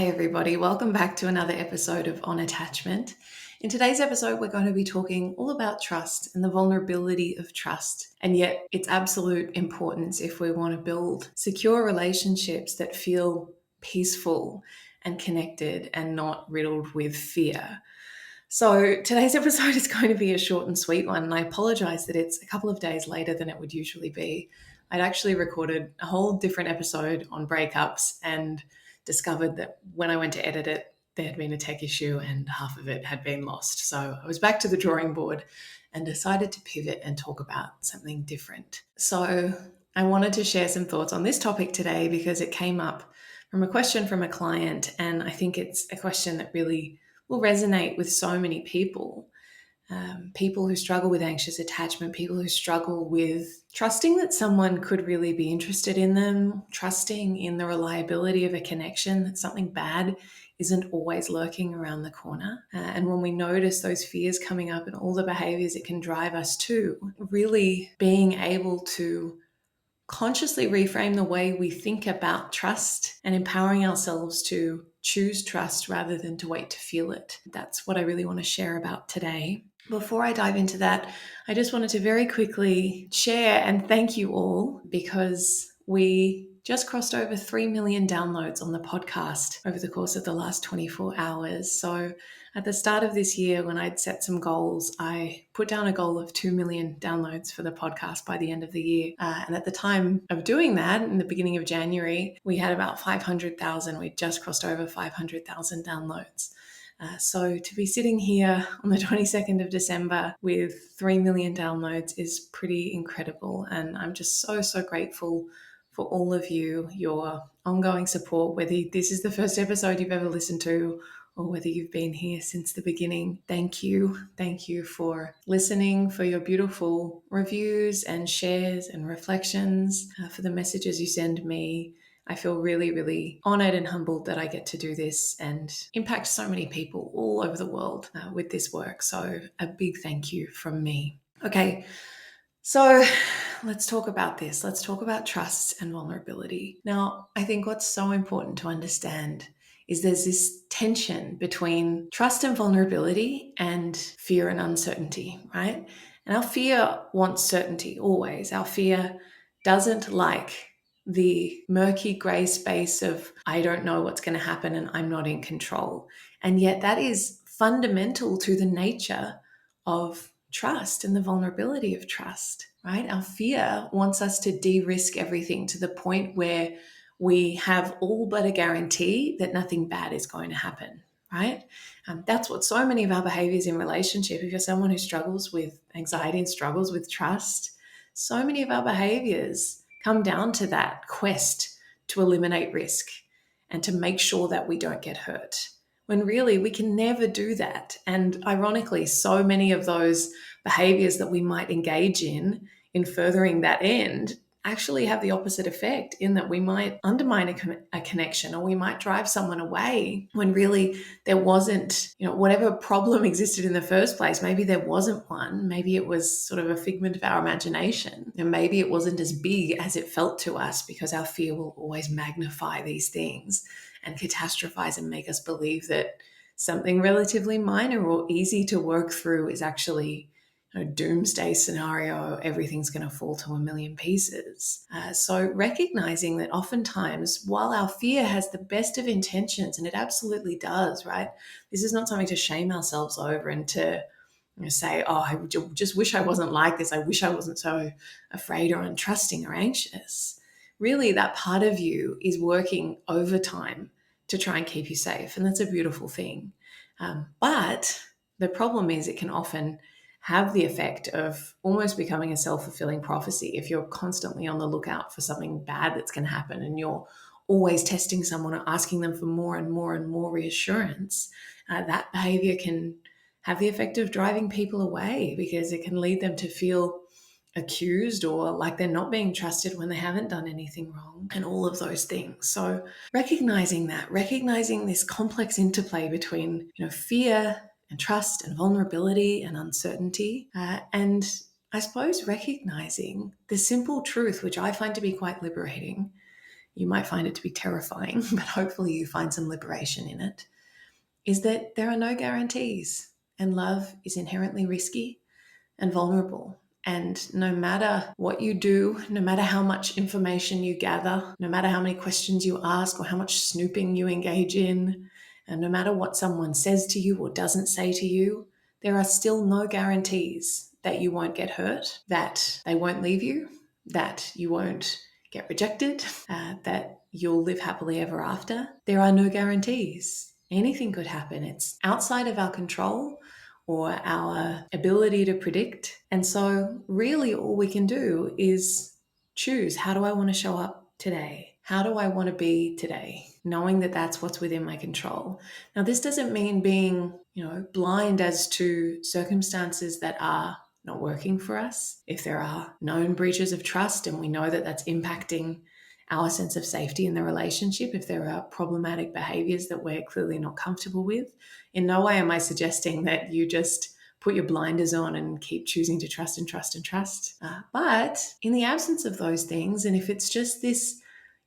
Hey everybody, welcome back to another episode of On Attachment. In today's episode, we're going to be talking all about trust and the vulnerability of trust, and yet its absolute importance if we want to build secure relationships that feel peaceful and connected and not riddled with fear. So today's episode is going to be a short and sweet one, and I apologize that it's a couple of days later than it would usually be. I'd actually recorded a whole different episode on breakups and discovered that when I went to edit it, there had been a tech issue and half of it had been lost. So I was back to the drawing board and decided to pivot and talk about something different. So I wanted to share some thoughts on this topic today because it came up from a question from a client, and I think it's a question that really will resonate with so many people. People who struggle with anxious attachment, people who struggle with trusting that someone could really be interested in them, trusting in the reliability of a connection, that something bad isn't always lurking around the corner. And when we notice those fears coming up and all the behaviors it can drive us to, really being able to consciously reframe the way we think about trust and empowering ourselves to choose trust rather than to wait to feel it. That's what I really want to share about today. Before I dive into that, I just wanted to very quickly share and thank you all because we just crossed over 3 million downloads on the podcast over the course of the last 24 hours. So at the start of this year, when I'd set some goals, I put down a goal of 2 million downloads for the podcast by the end of the year. And at the time of doing that, in the beginning of January, we had about 500,000. We'd just crossed over 500,000 downloads. So to be sitting here on the 22nd of December with 3 million downloads is pretty incredible. And I'm just so grateful for all of you, your ongoing support, whether this is the first episode you've ever listened to or whether you've been here since the beginning. Thank you. Thank you for listening, for your beautiful reviews and shares and reflections, for the messages you send me. I feel really honored and humbled that I get to do this and impact so many people all over the world with this work. So a big thank you from me. Okay, so let's talk about this. Let's talk about trust and vulnerability. Now, I think what's so important to understand is there's this tension between trust and vulnerability and fear and uncertainty, right? And our fear wants certainty always. Our fear doesn't like the murky gray space of, I don't know what's going to happen and I'm not in control. And yet that is fundamental to the nature of trust and the vulnerability of trust, right? Our fear wants us to de-risk everything to the point where we have all but a guarantee that nothing bad is going to happen, right? That's what so many of our behaviors in relationship, if you're someone who struggles with anxiety and struggles with trust, so many of our behaviors come down to that quest to eliminate risk and to make sure that we don't get hurt, when really we can never do that. And ironically, so many of those behaviors that we might engage in furthering that end actually have the opposite effect, in that we might undermine a connection, or we might drive someone away when really there wasn't, whatever problem existed in the first place, maybe there wasn't one. Maybe it was sort of a figment of our imagination, and maybe it wasn't as big as it felt to us, because our fear will always magnify these things and catastrophize and make us believe that something relatively minor or easy to work through is actually a doomsday scenario. Everything's going to fall to a million pieces. So recognizing that oftentimes, while our fear has the best of intentions, and it absolutely does, right? This is not something to shame ourselves over and to say, oh, I just wish I wasn't like this. I wish I wasn't so afraid or untrusting or anxious. Really, that part of you is working overtime to try and keep you safe. And that's a beautiful thing. But the problem is it can often have the effect of almost becoming a self-fulfilling prophecy. If you're constantly on the lookout for something bad that's going to happen, and you're always testing someone or asking them for more and more and more reassurance, that behavior can have the effect of driving people away, because it can lead them to feel accused or like they're not being trusted when they haven't done anything wrong, and all of those things. So recognizing this complex interplay between, fear and trust and vulnerability and uncertainty, and I suppose recognizing the simple truth, which I find to be quite liberating. you might find it to be terrifying, but hopefully you find some liberation in it, is that there are no guarantees, and love is inherently risky and vulnerable. And no matter what you do, no matter how much information you gather, no matter how many questions you ask or how much snooping you engage in, and no matter what someone says to you or doesn't say to you, there are still no guarantees that you won't get hurt, that they won't leave you, that you won't get rejected, that you'll live happily ever after. There are no guarantees. Anything could happen. It's outside of our control or our ability to predict. And so really all we can do is choose, how do I want to show up today? How do I want to be today? Knowing that that's what's within my control. Now, this doesn't mean being, blind as to circumstances that are not working for us. If there are known breaches of trust and we know that that's impacting our sense of safety in the relationship, if there are problematic behaviors that we're clearly not comfortable with, in no way am I suggesting that you just put your blinders on and keep choosing to trust and trust and trust. But in the absence of those things, and if it's just this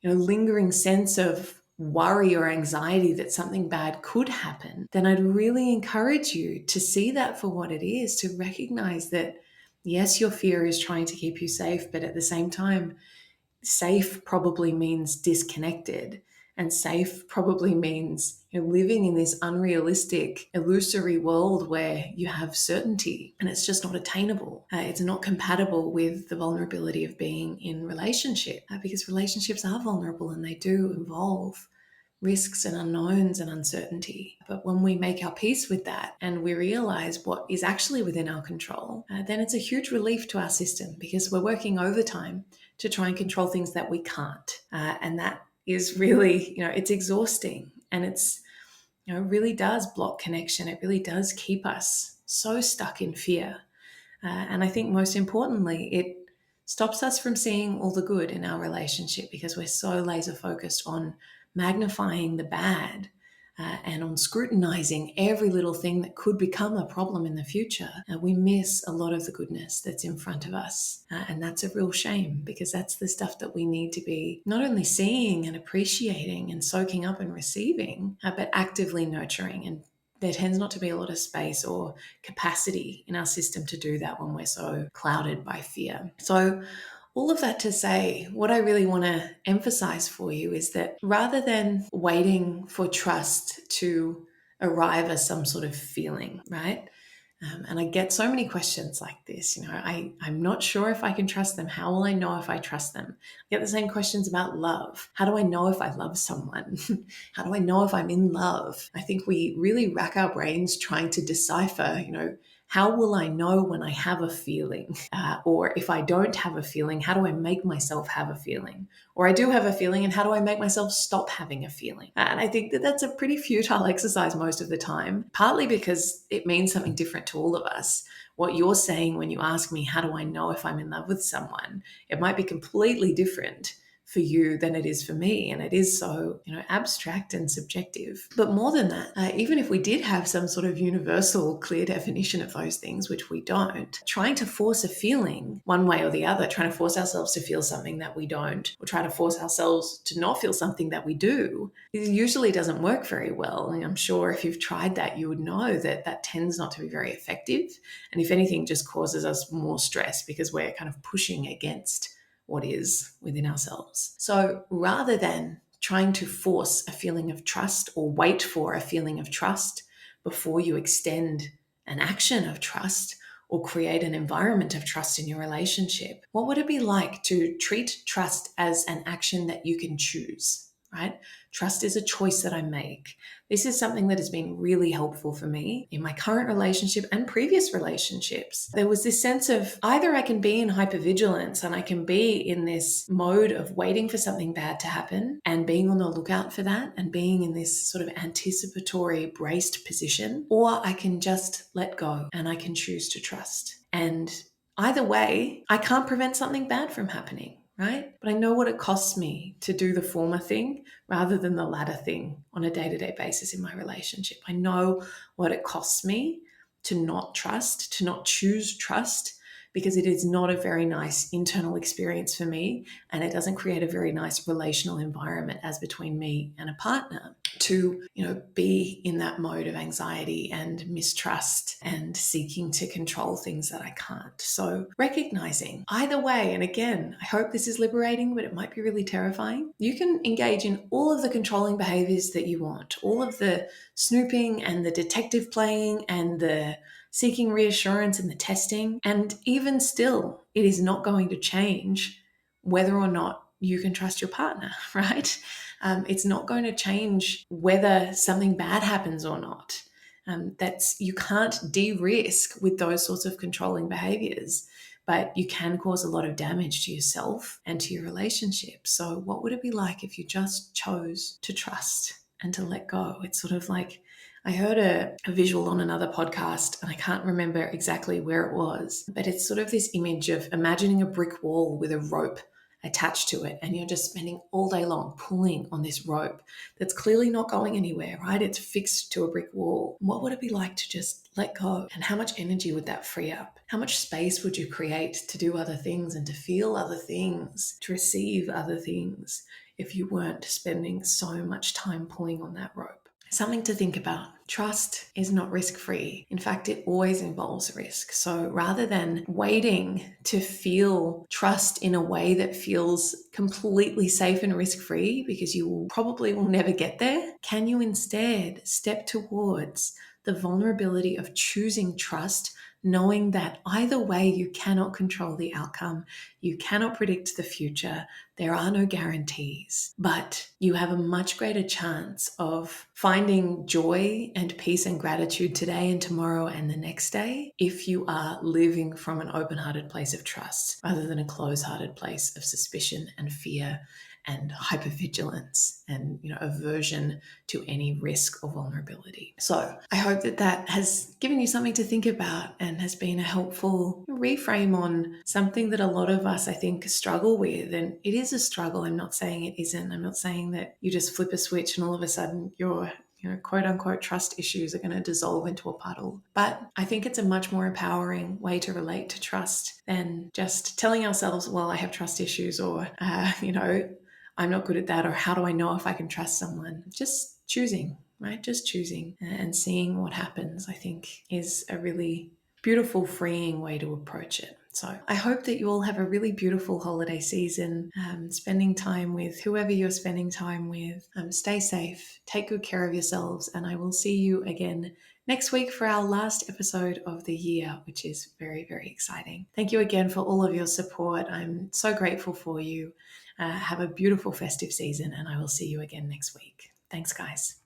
lingering sense of worry or anxiety that something bad could happen, then I'd really encourage you to see that for what it is, to recognize that, yes, your fear is trying to keep you safe, but at the same time, safe probably means disconnected, and safe probably means living in this unrealistic, illusory world where you have certainty and it's just not attainable. It's not compatible with the vulnerability of being in relationship, because relationships are vulnerable and they do involve risks and unknowns and uncertainty. But when we make our peace with that and we realize what is actually within our control, then it's a huge relief to our system, because we're working overtime to try and control things that we can't. And that is really, it's exhausting, and it's, really does block connection. It really does keep us so stuck in fear. And I think most importantly, it stops us from seeing all the good in our relationship, because we're so laser focused on magnifying the bad and on scrutinizing every little thing that could become a problem in the future. We miss a lot of the goodness that's in front of us. And that's a real shame, because that's the stuff that we need to be not only seeing and appreciating and soaking up and receiving, but actively nurturing. And there tends not to be a lot of space or capacity in our system to do that when we're so clouded by fear. So all of that to say, what I really want to emphasize for you is that rather than waiting for trust to arrive as some sort of feeling, right? And I get so many questions like this, I'm not sure if I can trust them. How will I know if I trust them? I get the same questions about love. How do I know if I love someone? How do I know if I'm in love? I think we really rack our brains trying to decipher, how will I know when I have a feeling? Or if I don't have a feeling, how do I make myself have a feeling? Or I do have a feeling, and how do I make myself stop having a feeling? And I think that that's a pretty futile exercise most of the time, partly because it means something different to all of us. What you're saying when you ask me, how do I know if I'm in love with someone? It might be completely different for you than it is for me. And it is so, abstract and subjective. But more than that, even if we did have some sort of universal, clear definition of those things, which we don't, trying to force a feeling one way or the other, trying to force ourselves to feel something that we don't, or try to force ourselves to not feel something that we do, it usually doesn't work very well. And I'm sure if you've tried that, you would know that that tends not to be very effective. And if anything, just causes us more stress, because we're kind of pushing against what is within ourselves. So rather than trying to force a feeling of trust or wait for a feeling of trust before you extend an action of trust or create an environment of trust in your relationship, what would it be like to treat trust as an action that you can choose, right? Trust is a choice that I make. This is something that has been really helpful for me in my current relationship and previous relationships. There was this sense of either I can be in hypervigilance and I can be in this mode of waiting for something bad to happen and being on the lookout for that and being in this sort of anticipatory, braced position, or I can just let go and I can choose to trust. And either way, I can't prevent something bad from happening, right? But I know what it costs me to do the former thing rather than the latter thing on a day-to-day basis in my relationship. I know what it costs me to not trust, to not choose trust, because it is not a very nice internal experience for me, and it doesn't create a very nice relational environment as between me and a partner to, be in that mode of anxiety and mistrust and seeking to control things that I can't. So recognizing either way, and again, I hope this is liberating, but it might be really terrifying. You can engage in all of the controlling behaviors that you want, all of the snooping and the detective playing and the seeking reassurance and the testing. And even still, it is not going to change whether or not you can trust your partner, right? It's not going to change whether something bad happens or not. You can't de-risk with those sorts of controlling behaviors, but you can cause a lot of damage to yourself and to your relationship. So what would it be like if you just chose to trust and to let go? It's sort of like, I heard a visual on another podcast, and I can't remember exactly where it was, but it's sort of this image of imagining a brick wall with a rope attached to it, and you're just spending all day long pulling on this rope that's clearly not going anywhere, right? It's fixed to a brick wall. What would it be like to just let go? And how much energy would that free up? How much space would you create to do other things and to feel other things, to receive other things, if you weren't spending so much time pulling on that rope? Something to think about. Trust is not risk-free. In fact, it always involves risk. So rather than waiting to feel trust in a way that feels completely safe and risk-free, because you probably will never get there, can you instead step towards the vulnerability of choosing trust, knowing that either way you cannot control the outcome, you cannot predict the future, there are no guarantees, but you have a much greater chance of finding joy and peace and gratitude today and tomorrow and the next day if you are living from an open-hearted place of trust rather than a closed-hearted place of suspicion and fear and hypervigilance and aversion to any risk or vulnerability. So I hope that has given you something to think about and has been a helpful reframe on something that a lot of us, I think, struggle with. And it is a struggle. I'm not saying it isn't. I'm not saying that you just flip a switch and all of a sudden your quote unquote trust issues are going to dissolve into a puddle. But I think it's a much more empowering way to relate to trust than just telling ourselves, well, I have trust issues, or, I'm not good at that, or how do I know if I can trust someone? Just choosing, right? Just choosing and seeing what happens, I think, is a really beautiful, freeing way to approach it. So I hope that you all have a really beautiful holiday season, spending time with whoever you're spending time with. Stay safe, take good care of yourselves, and I will see you again next week for our last episode of the year, which is very, very exciting. Thank you again for all of your support. I'm so grateful for you. Have a beautiful festive season, and I will see you again next week. Thanks, guys.